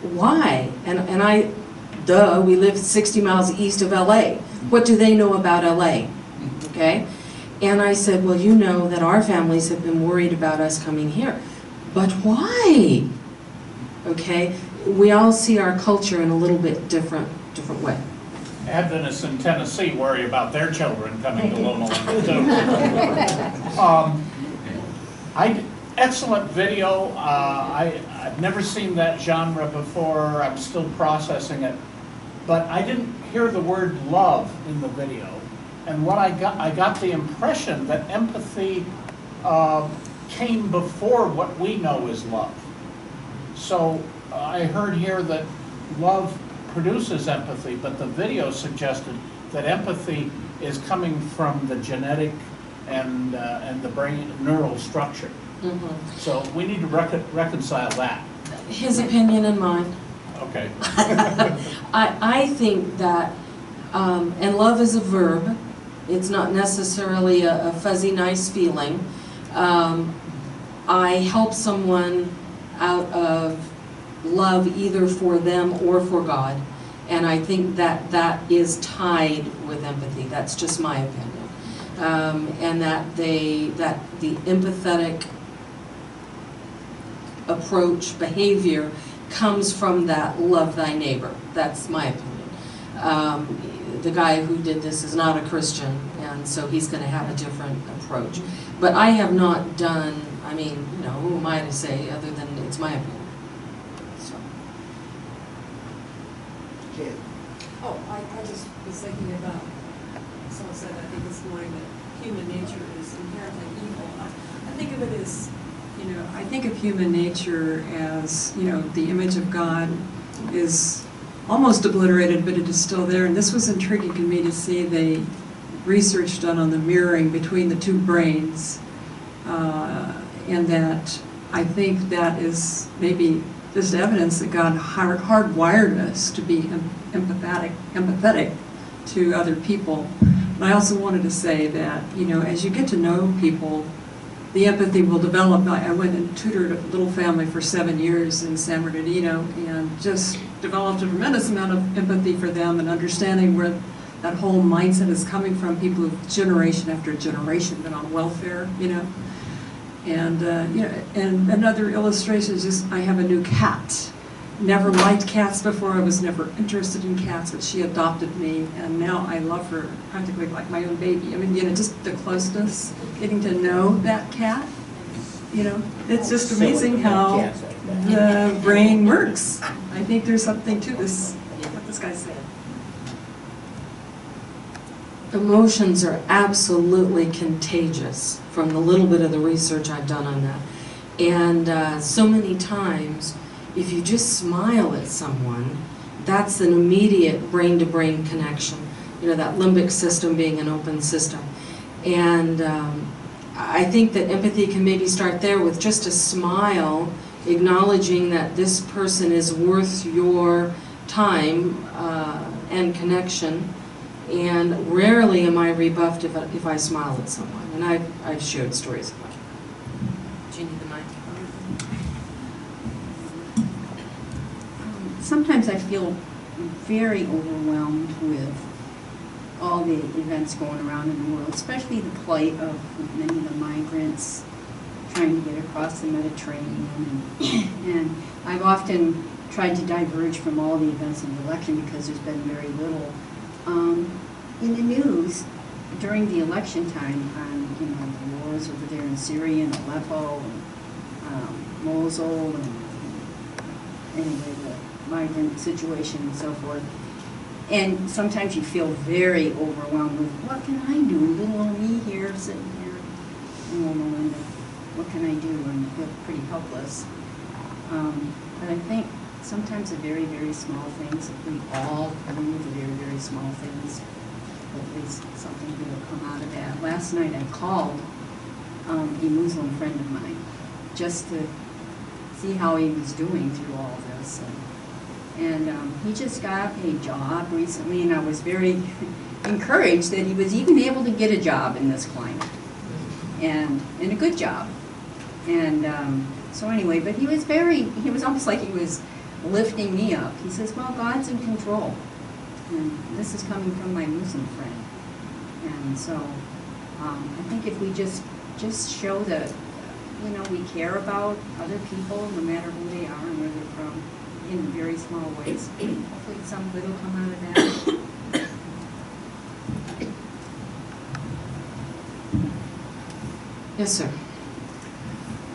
why? And I, we live 60 miles east of LA. What do they know about LA? Okay? And I said, well, you know that our families have been worried about us coming here. But why? Okay? We all see our culture in a little bit different way.
Adventists in Tennessee worry about their children coming to Loma Linda too. Excellent video. I've never seen that genre before. I'm still processing it. But I didn't hear the word love in the video. And what I got the impression that empathy came before what we know as love. So I heard here that love produces empathy, but the video suggested that empathy is coming from the genetic and the brain neural structure. Mm-hmm. So we need to reconcile that.
His opinion and mine.
Okay.
I think that, and love is a verb. It's not necessarily a fuzzy, nice feeling. I help someone out of love either for them or for God, and I think that that is tied with empathy. That's just my opinion, and that the empathetic approach, behavior, comes from that love thy neighbor. That's my opinion. The guy who did this is not a Christian, and so he's going to have a different approach. But I have not done, I mean, you know, who am I to say other than it's my opinion. So.
Okay.
Oh, I just was thinking about, someone said, I think this morning, that human nature is inherently evil. I think of it as, you know, I think of human nature as, you know, the image of God is almost obliterated, but it is still there. And this was intriguing to me to see the research done on the mirroring between the two brains, and that I think that is maybe just evidence that God hardwired us to be empathetic to other people. And I also wanted to say that, you know, as you get to know people, the empathy will develop. I went and tutored a little family for 7 years in San Bernardino and just developed a tremendous amount of empathy for them and understanding where that whole mindset is coming from. People who've generation after generation been on welfare, you know. And, you know, and another illustration is just, I have a new cat. Never liked cats before. I was never interested in cats, but she adopted me, and now I love her practically like my own baby. I mean, you know, just the closeness, getting to know that cat, you know, it's just amazing how the brain works. I think there's something to this, what this guy said.
Emotions are absolutely contagious from the little bit of the research I've done on that. And so many times, if you just smile at someone, that's an immediate brain-to-brain connection. You know, that limbic system being an open system. And I think that empathy can maybe start there with just a smile, acknowledging that this person is worth your time and connection. And rarely am I rebuffed if I smile at someone. And I've shared stories about it. Do you need the mic?
Sometimes I feel very overwhelmed with all the events going around in the world, especially the plight of many of the migrants trying to get across the Mediterranean. And I've often tried to diverge from all the events of the election because there's been very little in the news during the election time on, you know, the wars over there in Syria and Aleppo and Mosul and anyway, the migrant situation and so forth. And sometimes you feel very overwhelmed with, what can I do? Little old me here, sitting here in Loma Linda. What can I do? And you feel pretty helpless. But I think sometimes the very, very small things, if we all do the very, very small things, at least something good will come out of that. Last night I called a Muslim friend of mine just to see how he was doing through all this. And he just got a job recently, and I was very encouraged that he was even able to get a job in this climate, and a good job. And so anyway, but he was almost like he was lifting me up. He says, well, God's in control. And this is coming from my Muslim friend. And so I think if we just show that, you know, we care about other people, no matter who they are and where they're from, in very small ways, hopefully some good will come out of that.
Yes, sir.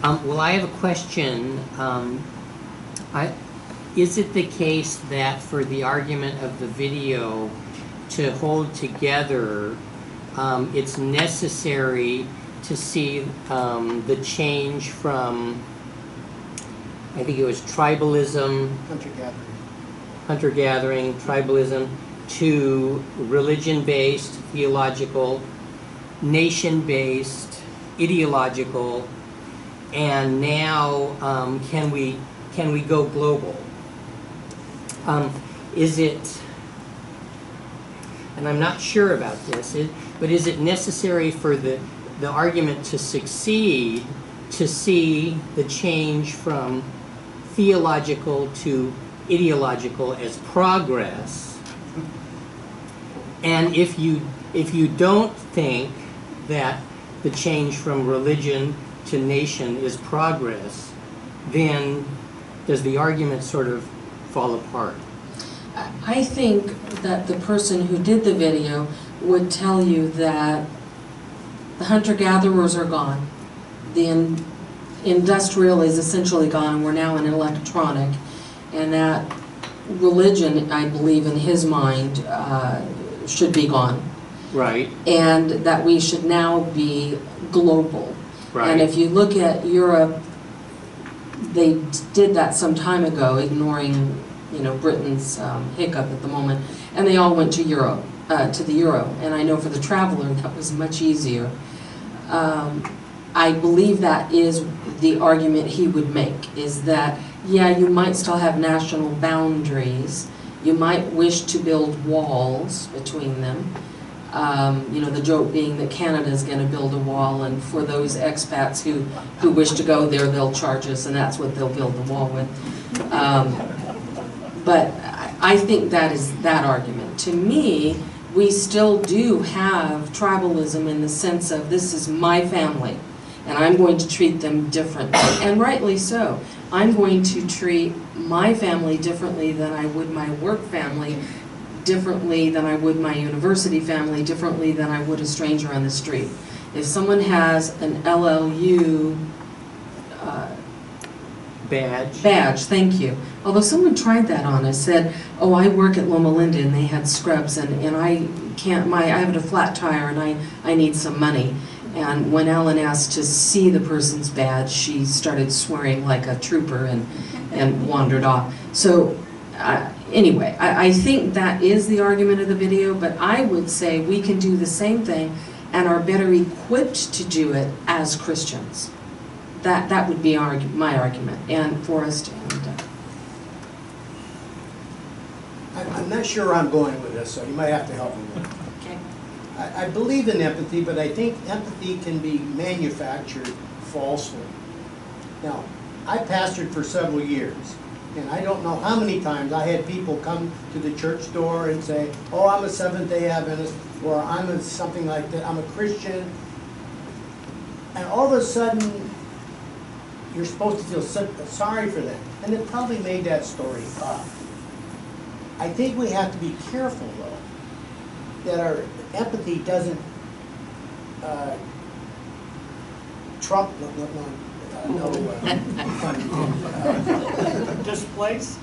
Well, I have a question. Is it the case that for the argument of the video to hold together, it's necessary to see the change from, I think it was tribalism, hunter-gathering, tribalism, to religion-based, theological, nation-based, ideological, and now can we go global? Is it, and I'm not sure about this, but is it necessary for the argument to succeed to see the change from theological to ideological as progress? And if you don't think that the change from religion to nation is progress, then does the argument sort of fall apart?
I think that the person who did the video would tell you that the hunter-gatherers are gone. The industrial is essentially gone. We're now in electronic. And that religion, I believe, in his mind, should be gone.
Right.
And that we should now be global.
Right.
And if you look at Europe, they did that some time ago, ignoring, you know, Britain's hiccup at the moment, and they all went to Europe, to the euro. And I know for the traveler that was much easier. I believe that is the argument he would make, is that, yeah, you might still have national boundaries, you might wish to build walls between them. You know, the joke being that Canada is going to build a wall, and for those expats who wish to go there, they'll charge us, and that's what they'll build the wall with. But I think that is that argument. To me, we still do have tribalism in the sense of, this is my family, and I'm going to treat them differently, and rightly so. I'm going to treat my family differently than I would my work family, differently than I would my university family, differently than I would a stranger on the street. If someone has an LLU badge, thank you. Although someone tried that on us, said, oh, I work at Loma Linda and they had scrubs, and I can't, I have a flat tire and I need some money. And when Ellen asked to see the person's badge, she started swearing like a trooper and wandered off. So anyway, I think that is the argument of the video, but I would say we can do the same thing and are better equipped to do it as Christians. That would be my argument, and Forrest and
I'm not sure where I'm going with this, so you might have to help me with it.
Okay.
I believe in empathy, but I think empathy can be manufactured falsely. Now, I pastored for several years, and I don't know how many times I had people come to the church door and say, oh, I'm a Seventh-day Adventist, or I'm something like that, I'm a Christian. And all of a sudden, you're supposed to feel sorry for them. And it probably made that story up. I think we have to be careful, though, that our empathy doesn't trump,
Displace?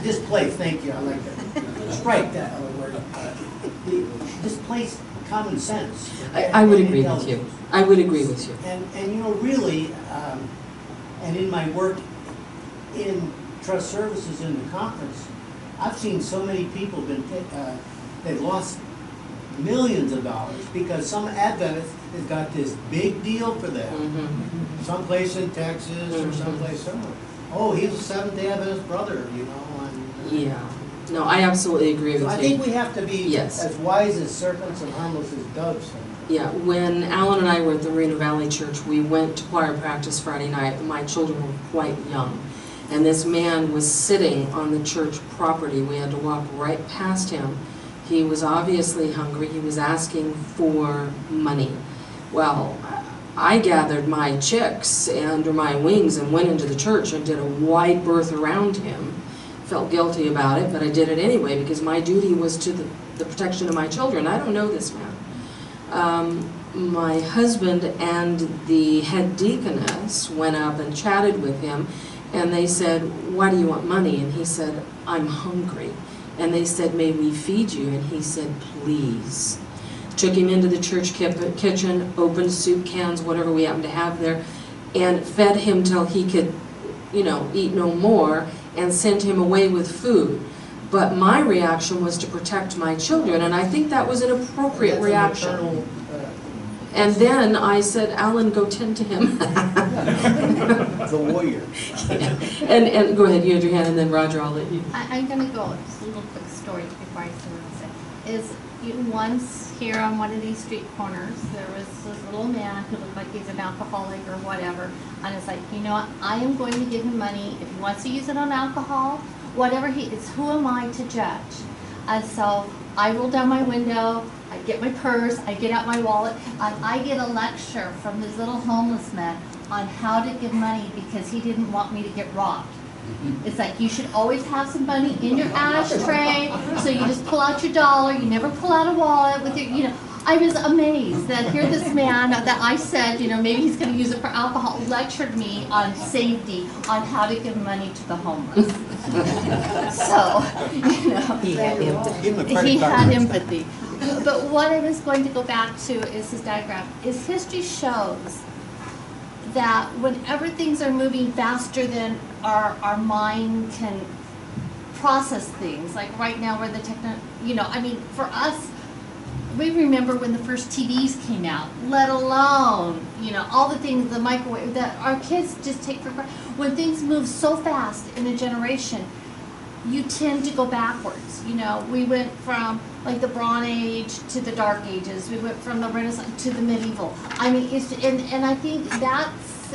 Displace, thank you, I like that. Strike that other word. Displace common sense.
I would agree with you. I would agree with you.
And you know, really, and in my work in trust services in the conference, I've seen so many people they've lost millions of dollars because some Adventist has got this big deal for them. Someplace in Texas or someplace somewhere. Oh, he's a Seventh-day Adventist brother, you know. And,
yeah. No, I absolutely agree with
So I
you.
think we have to be
Yes.
as wise as serpents and harmless as doves.
Yeah, when Alan and I were at the Moreno Valley Church, we went to choir practice Friday night. My children were quite young. And this man was sitting on the church property. We had to walk right past him. He was obviously hungry. He was asking for money. Well, I gathered my chicks under my wings and went into the church and did a wide berth around him. Felt guilty about it, but I did it anyway because my duty was to the protection of my children. I don't know this man. My husband and the head deaconess went up and chatted with him, and they said, "Why do you want money?" And he said, "I'm hungry." And they said, "May we feed you?" And he said, "Please." Took him into the church kitchen, opened soup cans, whatever we happened to have there, and fed him till he could, eat no more, and sent him away with food. But my reaction was to protect my children, and I think that was an appropriate reaction. And then I said, "Alan, go tend to him."
The warrior.
And go ahead, you had your hand, and then Roger, I'll let you.
I'm going to go, just a little quick story before I say what I say. Once here on one of these street corners, there was this little man who looked like he's an alcoholic or whatever, and it's like, you know what, I am going to give him money. If he wants to use it on alcohol, whatever he is, who am I to judge? And so I roll down my window, I get my purse, I get out my wallet, and I get a lecture from this little homeless man on how to give money because he didn't want me to get robbed. It's like you should always have some money in your ashtray, so you just pull out your dollar, you never pull out a wallet with your, I was amazed that here this man that I said, maybe he's going to use it for alcohol, lectured me on safety, on how to give money to the homeless. So,
He had empathy.
He had empathy. But what I was going to go back to is his diagram, is history shows that whenever things are moving faster than our mind can process things, like right now where the for us, we remember when the first TVs came out, let alone, all the things, the microwave, that our kids just take for granted. When things move so fast in a generation, you tend to go backwards. We went from like the Bronze Age to the Dark Ages. We went from the Renaissance to the medieval. I mean, and I think that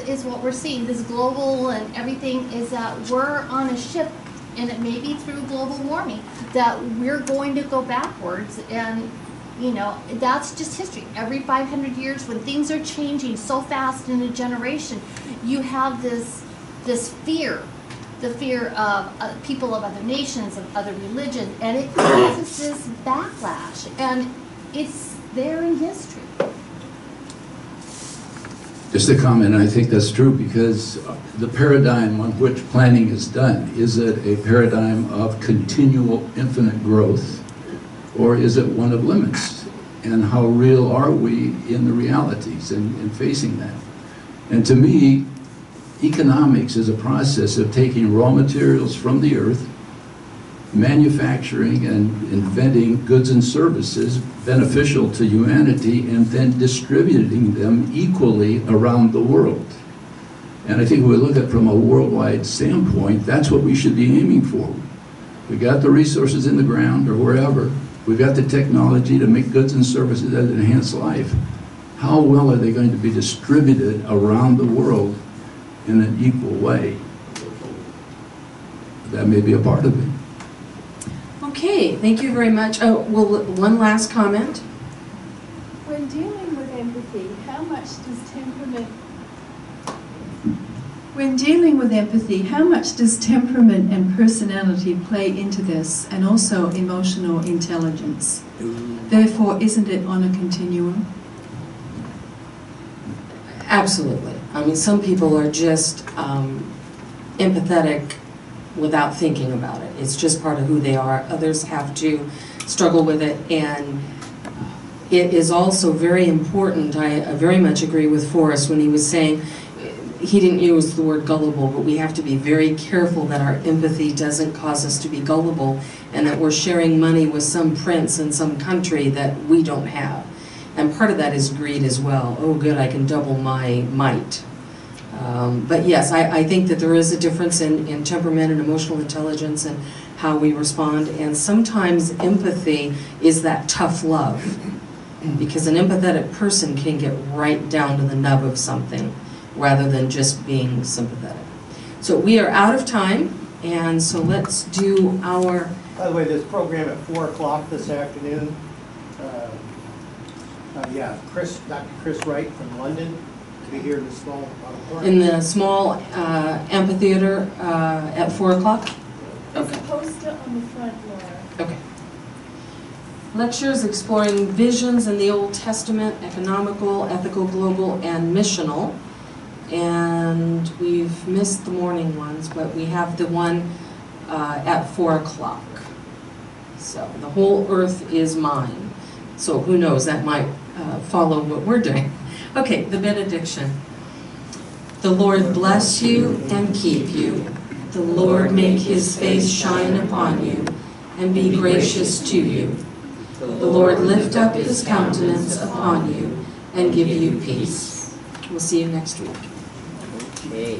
is what we're seeing. This global and everything is that we're on a ship, and it may be through global warming that we're going to go backwards. And that's just history. Every 500 years, when things are changing so fast in a generation, you have this fear. The fear of people of other nations, of other religions, and it causes this backlash, and it's there in history.
Just a comment, I think that's true because the paradigm on which planning is done, is it a paradigm of continual infinite growth, or is it one of limits? And how real are we in the realities and facing that? And to me, economics is a process of taking raw materials from the earth, manufacturing and inventing goods and services beneficial to humanity, and then distributing them equally around the world. And I think if we look at it from a worldwide standpoint, that's what we should be aiming for. We got the resources in the ground or wherever. We've got the technology to make goods and services that enhance life. How well are they going to be distributed around the world in an equal way? That may be a part of it.
Okay, thank you very much. Oh, well, one last comment.
When dealing with empathy, how much does temperament... When dealing with empathy, how much does temperament and personality play into this, and also emotional intelligence? Therefore, isn't it on a continuum?
Absolutely. I mean, some people are just empathetic without thinking about it. It's just part of who they are. Others have to struggle with it, and it is also very important. I very much agree with Forrest when he was saying, he didn't use the word gullible, but we have to be very careful that our empathy doesn't cause us to be gullible, and that we're sharing money with some prince in some country that we don't have. And part of that is greed as well. Oh good, I can double my might. But yes, I think that there is a difference in temperament and emotional intelligence and how we respond, and sometimes empathy is that tough love, because an empathetic person can get right down to the nub of something rather than just being sympathetic. So we are out of time, and so let's do our...
By the way, this program at 4 o'clock this afternoon, Dr. Chris Wright from London, to be here in the small auditorium.
In the small amphitheater at 4 o'clock?
There's
Okay.
a poster on the front, Laura.
Okay. Lectures exploring visions in the Old Testament, economical, ethical, global, and missional. And we've missed the morning ones, but we have the one at 4 o'clock. So the whole earth is mine. So who knows, that might follow what we're doing. Okay, the benediction. The Lord bless you and keep you. The Lord make his face shine upon you and be gracious to you. The Lord lift up his countenance upon you and give you peace. We'll see you next week.
Okay.